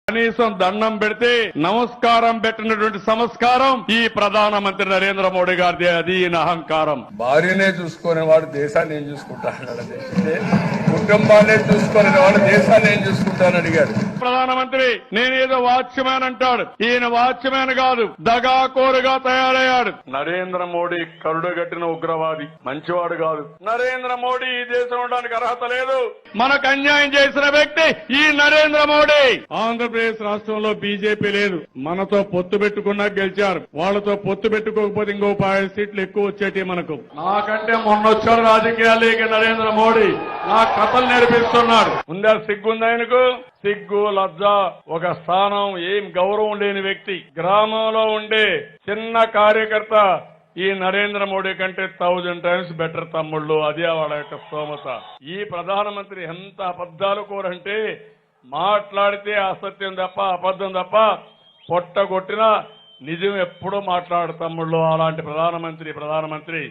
కనీసం దండం పెడితే నమస్కారం పెట్టినటువంటి సంస్కారం ఈ ప్రధానమంత్రి నరేంద్ర మోడీ గారిది. అది ఈయన అహంకారం. భార్యనే చూసుకునే వాడు దేశాన్ని ఏం చూసుకుంటాడు, కుటుంబాన్ని చూసుకునే వాడు దేశాన్ని ఏం చూసుకుంటానని అడిగాడు ప్రధానమంత్రి. నేనేదో వాచ్మ్యాన్ అంటాడు, ఈయన వాచ్మ్యాన్ కాదు, దగాకోరుగా తయారయ్యాడు. నరేంద్ర మోడీ కరుడుగట్టిన ఉగ్రవాది, మంచివాడు కాదు. నరేంద్ర మోడీ ఈ దేశం ఉండడానికి అర్హత లేదు. మనకు అన్యాయం చేసిన వ్యక్తి ఈ నరేంద్ర మోడీ. ఆంధ్రప్రదేశ్ రాష్ట్రంలో బీజేపీ లేదు, మనతో పొత్తు పెట్టుకున్నా గెలిచారు. వాళ్లతో పొత్తు పెట్టుకోకపోతే ఇంకో 5 సీట్లు ఎక్కువ వచ్చేటి మనకు. నాకంటే మొన్న వచ్చాడు రాజకీయాల్లోకి నరేంద్ర మోడీ, నా కథలు నేర్పిస్తున్నాడు. ఉందా సిగ్గుందా ఆయనకు? సిగ్గు లజ్జ, ఒక స్థానం, ఏం గౌరవం లేని వ్యక్తి. గ్రామంలో ఉండే చిన్న కార్యకర్త ఈ నరేంద్ర మోడీ కంటే 1000 టైమ్స్ బెటర్ తమ్ముళ్ళు. అదే వాళ్ళ యొక్క స్తోమత. ఈ ప్రధానమంత్రి ఎంత అబద్దాలు కోరంటే, మాట్లాడితే అసత్యం తప్ప అబద్ధం తప్ప పొట్టగొట్టినా నిజం ఎప్పుడూ మాట్లాడు తమ్ముళ్ళు. అలాంటి ప్రధానమంత్రి